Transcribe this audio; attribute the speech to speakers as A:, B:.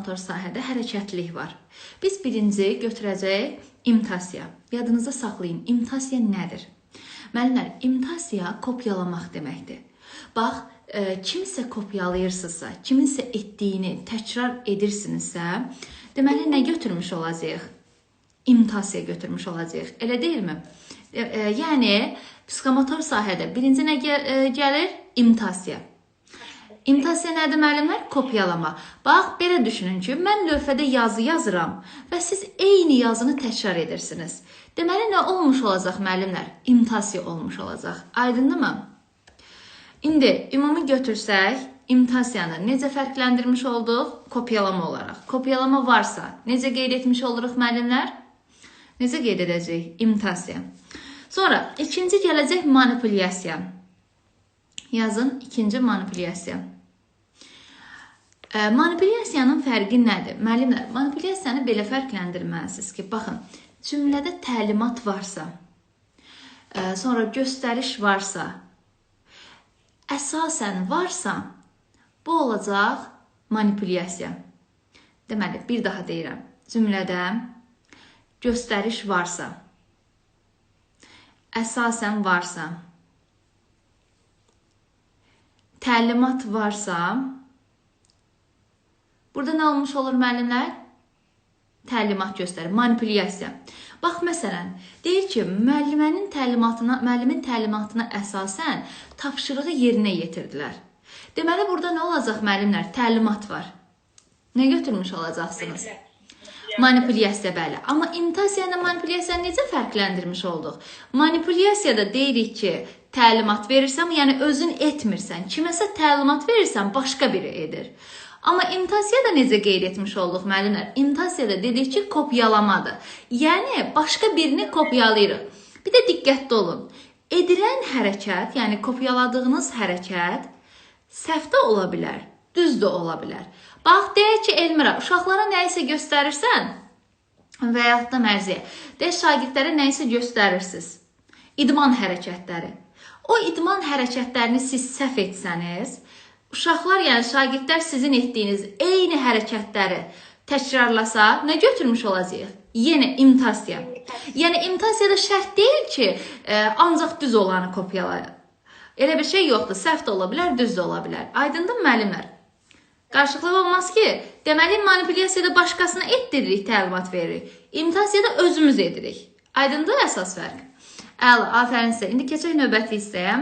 A: motor sahədə hərəkətlilik var. Biz birinci götürəcək imitasiya. Yadınızda saxlayın, imitasiya nədir? Müəllimlər, imitasiya kopyalamaq deməkdir. Bax, kimsə kopyalayırsınızsa, kiminsə etdiyini təkrar edirsinizsə, deməli, nə götürmüş olacaq? İmitasiya götürmüş olacaq. Elə deyilmi? Yəni, psixomotor sahədə birinci nə gəlir? İmitasiya. İmitasiya nədir müəllimlər? Kopyalama. Bax, belə düşünün ki, mən lövhədə yazı yazıram və siz eyni yazını təkrar edirsiniz. Deməli, nə olmuş olacaq müəllimlər? İmitasiya olmuş olacaq. Aydındırmı? İndi, ümumi götürsək, imitasiyanı necə fərqləndirmiş olduq? Kopyalama olaraq. Kopyalama varsa, necə qeyd etmiş oluruq müəllimlər? Necə qeyd edəcək? İmitasiya. Sonra, ikinci gələcək manipulyasiya. Yazın, ikinci manipulyasiya. Manipulyasiyanın fərqi nədir? Müəllimlər, manipulyasiyanı belə fərqləndirməlisiniz ki, baxın, cümlədə təlimat varsa, sonra göstəriş varsa, əsasən varsa, bu olacaq manipulyasiya. Deməli, bir daha deyirəm, cümlədə göstəriş varsa, əsasən varsa, təlimat varsa, burada nə olmuş olur müəllimlər? Təlimat göstərir, manipulyasiya. Bax, məsələn, deyir ki, müəllimin təlimatına əsasən tapşırığı yerinə yetirdilər. Deməli, burada nə olacaq müəllimlər? Təlimat var. Nə götürmüş olacaqsınız? Manipulyasiya, bəli. Amma imitasiya ilə manipulyasiyanı necə fərqləndirmiş olduq? Manipulyasiyada deyirik ki, təlimat verirsən, yəni özün etmirsən. Kiməsə təlimat verirsən, başqa biri edir. Amma imitasiyada necə qeyd etmiş olduq müəllimlər? İmitasiyada dedik ki, kopyalamadır. Yəni, başqa birini kopyalayırıq. Bir də diqqətli olun. Edilən hərəkət, yəni kopyaladığınız hərəkət səhvdə ola bilər, düz də ola bilər. Bax, deyək ki, Elmira, uşaqlara nəyisə göstərirsən və yaxud da mərziyə. Deyək, şagirdlərə nəyisə göstərirsiniz. İdman hərəkətləri. O idman hərəkətlərini siz səhv etsəniz, uşaqlar, yəni şagirdlər sizin etdiyiniz eyni hərəkətləri təkrarlasa, nə götürmüş olacaq? Yenə imitasiya. Yəni, imitasiyada şərt deyil ki, ancaq düz olanı kopyalayır. Elə bir şey yoxdur. Səhv də ola bilər, düz də ola bilər. Aydındır müəllimlər? Qarşılıqlı olmaz ki, deməli, manipulyasiyada başqasına etdiririk, təlimat veririk. İmitasiyada özümüz edirik. Aydındır əsas fərq? Əla, afərin sizə. İndi keçək növbəti hissəyə.